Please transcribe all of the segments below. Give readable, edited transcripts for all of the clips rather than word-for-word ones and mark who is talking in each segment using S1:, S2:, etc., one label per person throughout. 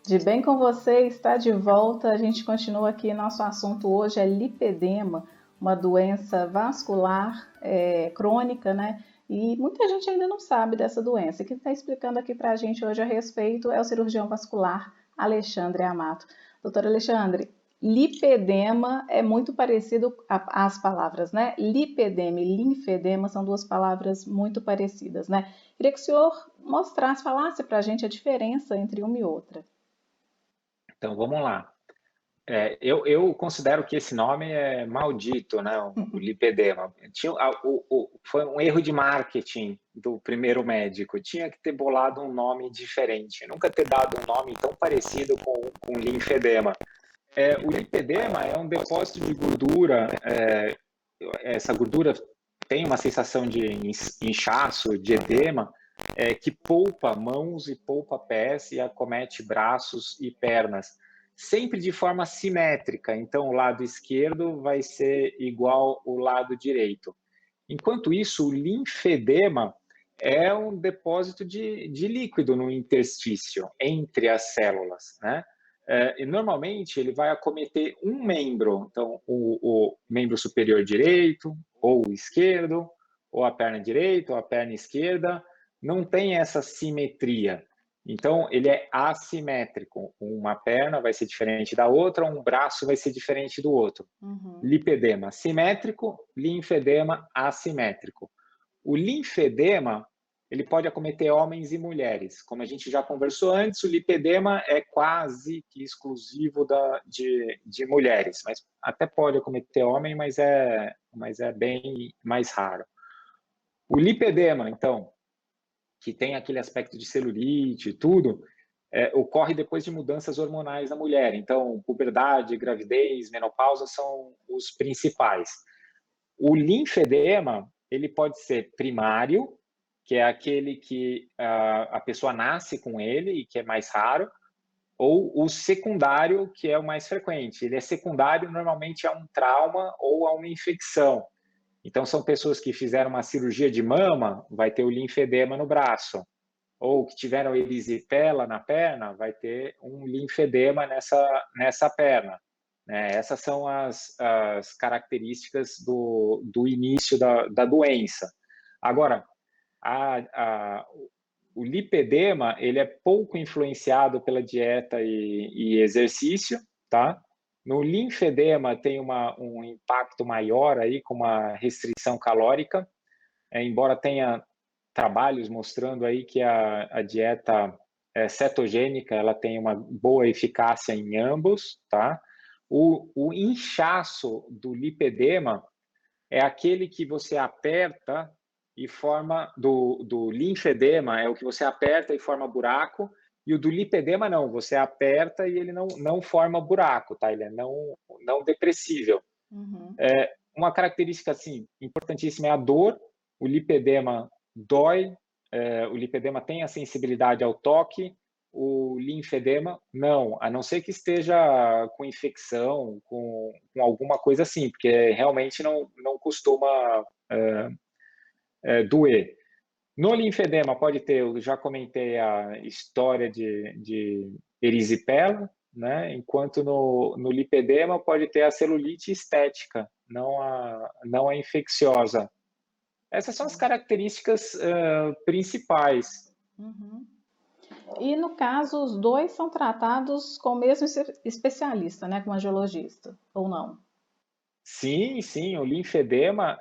S1: De bem com você, está de volta. A gente continua aqui. Nosso assunto hoje é lipedema, uma doença vascular crônica, né? E muita gente ainda não sabe dessa doença. Quem está explicando aqui para a gente hoje a respeito é o cirurgião vascular Alexandre Amato. Doutor Alexandre, lipedema é muito parecido às palavras, né? Lipedema e linfedema são duas palavras muito parecidas, né? Queria que o senhor mostrasse, falasse para a gente a diferença entre uma e outra.
S2: Então, vamos lá. Eu considero que esse nome é maldito, né? O lipedema. Foi um erro de marketing do primeiro médico. Tinha que ter bolado um nome diferente. Nunca ter dado um nome tão parecido com linfedema. O lipedema é um depósito de gordura. Essa gordura tem uma sensação de inchaço, de edema, que poupa mãos e poupa pés e acomete braços e pernas, sempre de forma simétrica. Então, o lado esquerdo vai ser igual ao lado direito. Enquanto isso, o linfedema é um depósito de líquido no interstício, entre as células, né? E normalmente ele vai acometer um membro, então o membro superior direito, ou esquerdo, ou a perna direita, ou a perna esquerda, não tem essa simetria. Então, ele é assimétrico. Uma perna vai ser diferente da outra, um braço vai ser diferente do outro.
S1: Uhum.
S2: Lipedema simétrico, linfedema assimétrico. O linfedema, ele pode acometer homens e mulheres. Como a gente já conversou antes, o lipedema é quase que exclusivo de mulheres, mas até pode acometer homem, mas é bem mais raro. O lipedema, então, que tem aquele aspecto de celulite e tudo, ocorre depois de mudanças hormonais na mulher. Então, puberdade, gravidez, menopausa são os principais. O linfedema, ele pode ser primário, que é aquele que a pessoa nasce com ele e que é mais raro, ou o secundário, que é o mais frequente. Ele é secundário normalmente a um trauma ou a uma infecção. Então, são pessoas que fizeram uma cirurgia de mama, vai ter o linfedema no braço. Ou que tiveram erisipela na perna, vai ter um linfedema nessa perna. Essas são as características do início da doença. Agora, o lipedema, ele é pouco influenciado pela dieta e exercício, tá? No linfedema tem um impacto maior aí com uma restrição calórica, embora tenha trabalhos mostrando aí que a dieta cetogênica, ela tem uma boa eficácia em ambos, tá? O inchaço do lipedema é aquele que você aperta e forma, do linfedema é o que você aperta e forma buraco, e o do lipedema não, você aperta e ele não forma buraco, tá? Ele é não depressível.
S1: Uhum.
S2: Uma característica assim importantíssima é a dor. O lipedema dói, o lipedema tem a sensibilidade ao toque, o linfedema não, a não ser que esteja com infecção, com alguma coisa assim, porque realmente não costuma doer. No linfedema pode ter, eu já comentei a história de erisipela, né? Enquanto no lipedema pode ter a celulite estética, não a infecciosa. Essas são as características principais.
S1: Uhum. E no caso, os dois são tratados com o mesmo especialista, né, com o angiologista, ou não?
S2: Sim, o linfedema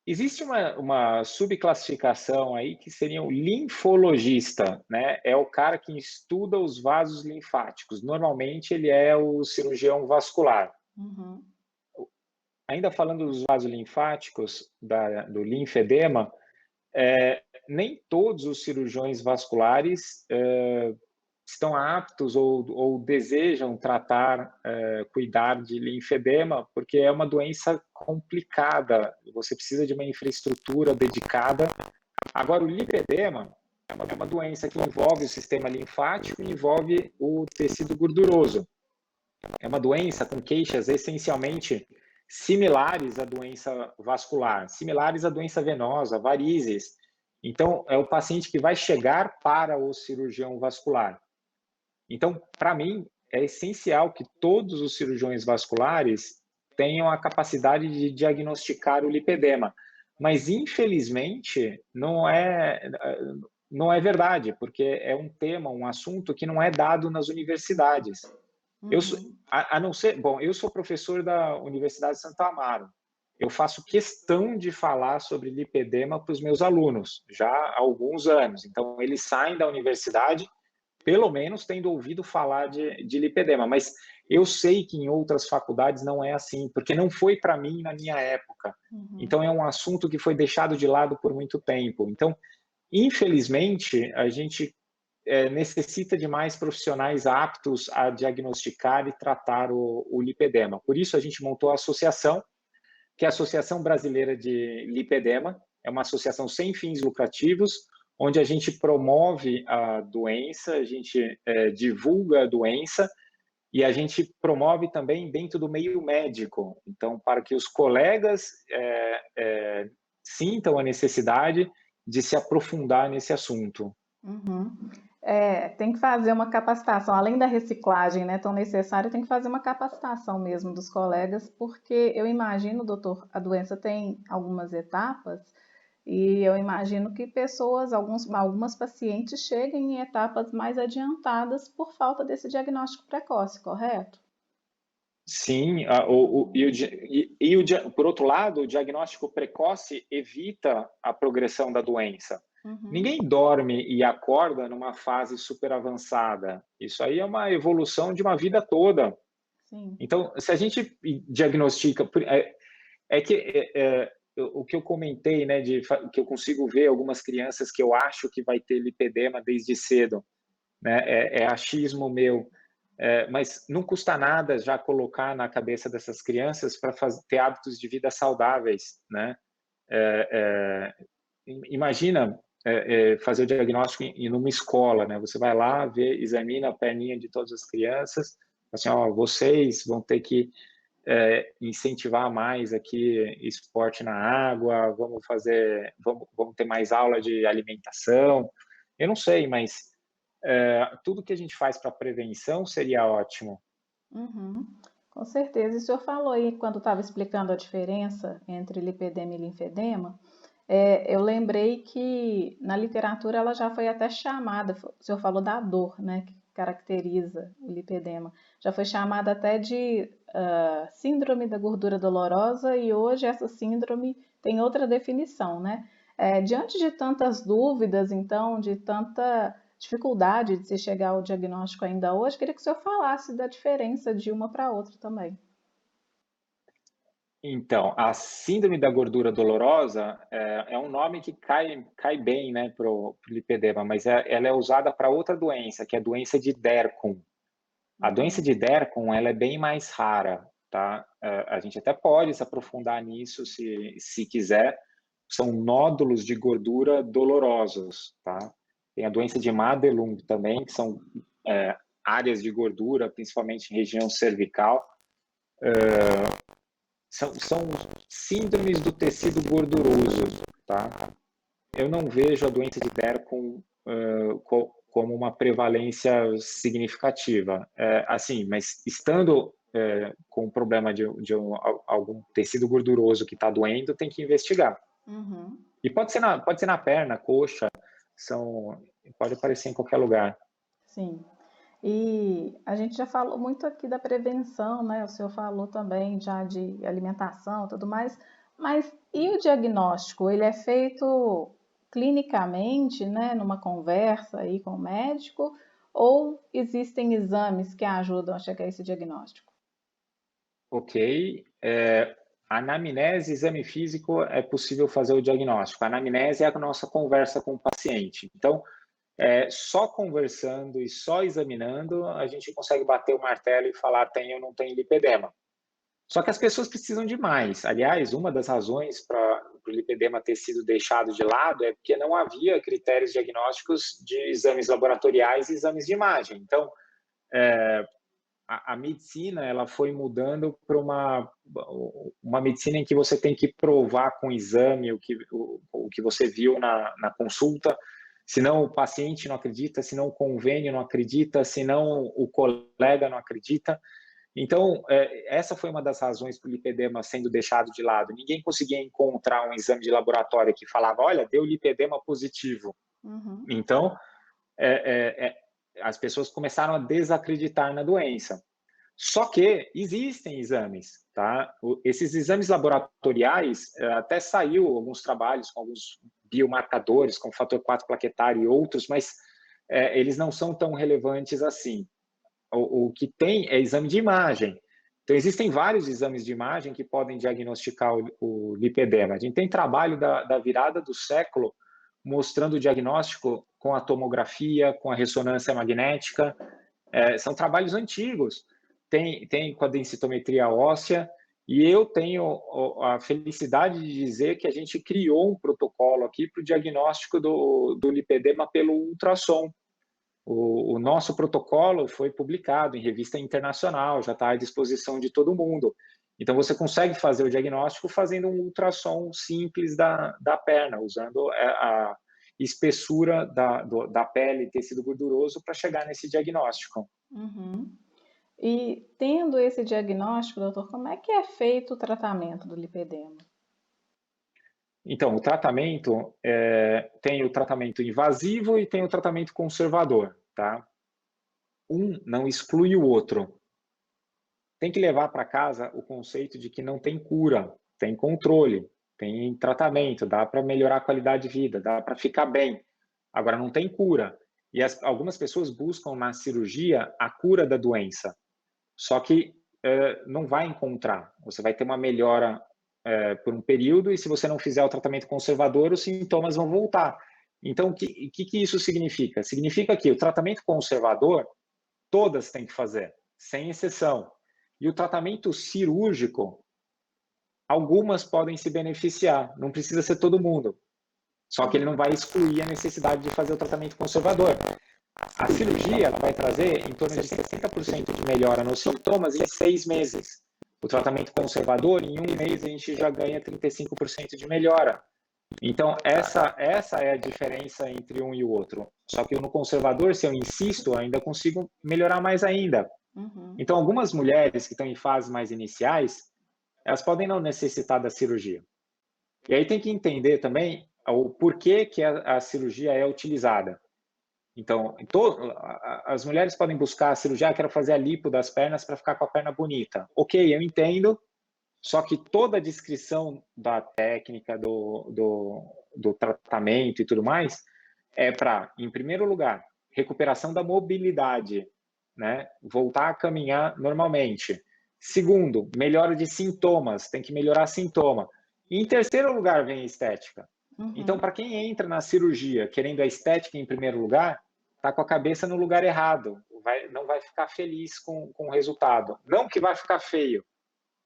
S2: existe uma subclassificação aí que seria o linfologista, né? É o cara que estuda os vasos linfáticos. Normalmente ele é o cirurgião vascular.
S1: Uhum.
S2: Ainda falando dos vasos linfáticos, do linfedema, nem todos os cirurgiões vasculares estão aptos ou desejam tratar, cuidar de linfedema, porque é uma doença complicada, você precisa de uma infraestrutura dedicada. Agora, o lipedema é uma doença que envolve o sistema linfático e envolve o tecido gorduroso. É uma doença com queixas essencialmente similares à doença vascular, similares à doença venosa, varizes. Então, é o paciente que vai chegar para o cirurgião vascular. Então, para mim, é essencial que todos os cirurgiões vasculares tenham a capacidade de diagnosticar o lipedema. Mas, infelizmente, não é verdade, porque é um tema, um assunto que não é dado nas universidades. Eu sou,
S1: Uhum.
S2: a não ser, bom, eu sou professor da Universidade de Santo Amaro. Eu faço questão de falar sobre lipedema para os meus alunos já há alguns anos. Então, eles saem da universidade pelo menos tendo ouvido falar de lipedema, mas eu sei que em outras faculdades não é assim, porque não foi para mim na minha época.
S1: Uhum.
S2: Então, é um assunto que foi deixado de lado por muito tempo. Então, infelizmente, a gente necessita de mais profissionais aptos a diagnosticar e tratar o lipedema. Por isso, a gente montou a associação, que é a Associação Brasileira de Lipedema, é uma associação sem fins lucrativos, onde a gente promove a doença, a gente divulga a doença e a gente promove também dentro do meio médico. Então, para que os colegas sintam a necessidade de se aprofundar nesse assunto.
S1: Uhum. Tem que fazer uma capacitação, além da reciclagem, né, tão necessária, tem que fazer uma capacitação mesmo dos colegas, porque eu imagino, doutor, a doença tem algumas etapas, e eu imagino que algumas pacientes cheguem em etapas mais adiantadas por falta desse diagnóstico precoce, correto?
S2: Sim, por outro lado, o diagnóstico precoce evita a progressão da doença.
S1: Uhum,
S2: Ninguém dorme e acorda numa fase super avançada. Isso aí é uma evolução de uma vida toda.
S1: sim.
S2: Então, se a gente diagnostica, o que eu comentei, né, que eu consigo ver algumas crianças que eu acho que vai ter lipedema desde cedo, né, é achismo meu. Mas não custa nada já colocar na cabeça dessas crianças para ter hábitos de vida saudáveis, né? É, Imagina fazer o diagnóstico em numa escola, né? Você vai lá, examina a perninha de todas as crianças, assim, ó, vocês vão ter que incentivar mais aqui esporte na água, vamos ter mais aula de alimentação. Eu não sei, mas tudo que a gente faz para prevenção seria ótimo.
S1: Uhum, com certeza. E o senhor falou aí, quando estava explicando a diferença entre lipedema e linfedema, eu lembrei que na literatura ela já foi até chamada, o senhor falou da dor, né, que caracteriza o lipedema, já foi chamada até de síndrome da gordura dolorosa e hoje essa síndrome tem outra definição, né? Diante de tantas dúvidas, então, de tanta dificuldade de se chegar ao diagnóstico ainda hoje, queria que o senhor falasse da diferença de uma para outra também.
S2: Então, a síndrome da gordura dolorosa é um nome que cai bem, né, para o lipedema, mas ela é usada para outra doença, que é a doença de Derkum. A doença
S1: Uhum,
S2: de Derkum, ela é bem mais rara, tá? A gente até pode se aprofundar nisso se quiser. São nódulos de gordura dolorosos, tá? Tem a doença de Madelung também, que são áreas de gordura, principalmente em região cervical. São síndromes do tecido gorduroso, tá? Eu não vejo a doença de Derkum como uma prevalência significativa. Assim, mas estando com um problema de algum tecido gorduroso que está doendo, tem que investigar.
S1: uhum.
S2: E pode ser na perna, coxa, são, pode aparecer em qualquer lugar.
S1: Sim. E a gente já falou muito aqui da prevenção, né? O senhor falou também já de alimentação e tudo mais, mas e o diagnóstico? Ele é feito clinicamente, né, numa conversa aí com o médico, ou existem exames que ajudam a chegar a esse diagnóstico?
S2: Ok. Anamnese, exame físico, é possível fazer o diagnóstico. A anamnese é a nossa conversa com o paciente. Então, só conversando e só examinando, a gente consegue bater o martelo e falar tem ou não tem lipedema. Só que as pessoas precisam de mais. Aliás, uma das razões para o lipedema ter sido deixado de lado é porque não havia critérios diagnósticos de exames laboratoriais e exames de imagem. Então, a medicina ela foi mudando para uma medicina em que você tem que provar com exame o que você viu na consulta. senão o paciente não acredita, senão o convênio não acredita, senão o colega não acredita. Então, essa foi uma das razões para o lipedema sendo deixado de lado. Ninguém conseguia encontrar um exame de laboratório que falava, olha, deu lipedema positivo.
S1: Uhum.
S2: Então, as pessoas começaram a desacreditar na doença. Só que existem exames, tá? Esses exames laboratoriais, até saiu alguns trabalhos com alguns biomarcadores, como fator 4 plaquetário e outros, mas eles não são tão relevantes assim. O que tem é exame de imagem. Então, existem vários exames de imagem que podem diagnosticar o lipedema. A gente tem trabalho da virada do século mostrando o diagnóstico com a tomografia, com a ressonância magnética. São trabalhos antigos. Tem com a densitometria óssea, e eu tenho a felicidade de dizer que a gente criou um protocolo aqui para o diagnóstico do lipedema pelo ultrassom. O nosso protocolo foi publicado em revista internacional, já está à disposição de todo mundo. Então, você consegue fazer o diagnóstico fazendo um ultrassom simples da perna, usando a espessura da pele e tecido gorduroso para chegar nesse diagnóstico.
S1: Uhum. E tendo esse diagnóstico, doutor, como é que é feito o tratamento do lipedema?
S2: Então, o tratamento tem o tratamento invasivo e tem o tratamento conservador, tá? Um não exclui o outro. Tem que levar para casa o conceito de que não tem cura, tem controle, tem tratamento, dá para melhorar a qualidade de vida, dá para ficar bem. Agora, não tem cura. E algumas pessoas buscam na cirurgia a cura da doença, só que não vai encontrar. Você vai ter uma melhora por um período, e se você não fizer o tratamento conservador, os sintomas vão voltar. Então, o que isso significa? Significa que o tratamento conservador, todas têm que fazer, sem exceção. E o tratamento cirúrgico, algumas podem se beneficiar, não precisa ser todo mundo. Só que ele não vai excluir a necessidade de fazer o tratamento conservador. A cirurgia ela vai trazer em torno de 60% de melhora nos sintomas em 6 meses. O tratamento conservador, em 1 mês, a gente já ganha 35% de melhora. Então, essa é a diferença entre um e o outro. Só que no conservador, se eu insisto, ainda consigo melhorar mais ainda.
S1: Uhum.
S2: Então, algumas mulheres que estão em fases mais iniciais, elas podem não necessitar da cirurgia. E aí tem que entender também o porquê que a cirurgia é utilizada. Então, as mulheres podem buscar a cirurgia, quero fazer a lipo das pernas para ficar com a perna bonita. Ok, eu entendo, só que toda a descrição da técnica, do tratamento e tudo mais, é para, em primeiro lugar, recuperação da mobilidade, né? Voltar a caminhar normalmente. Segundo, melhora de sintomas, tem que melhorar sintoma. E em terceiro lugar vem a estética. Então,
S1: Uhum.
S2: para quem entra na cirurgia querendo a estética em primeiro lugar, está com a cabeça no lugar errado, não vai ficar feliz com o resultado. Não que vai ficar feio,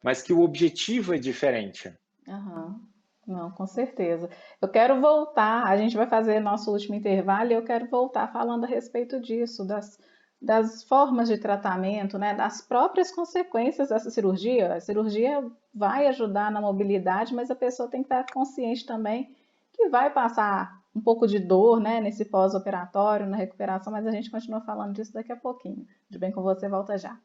S2: mas que o objetivo é diferente.
S1: Aham. Não, com certeza. Eu quero voltar, a gente vai fazer nosso último intervalo e eu quero voltar falando a respeito disso, das formas de tratamento, né, das próprias consequências dessa cirurgia. A cirurgia vai ajudar na mobilidade, mas a pessoa tem que estar consciente também que vai passar um pouco de dor, né, nesse pós-operatório, na recuperação, mas a gente continua falando disso daqui a pouquinho. De bem com você, volta já.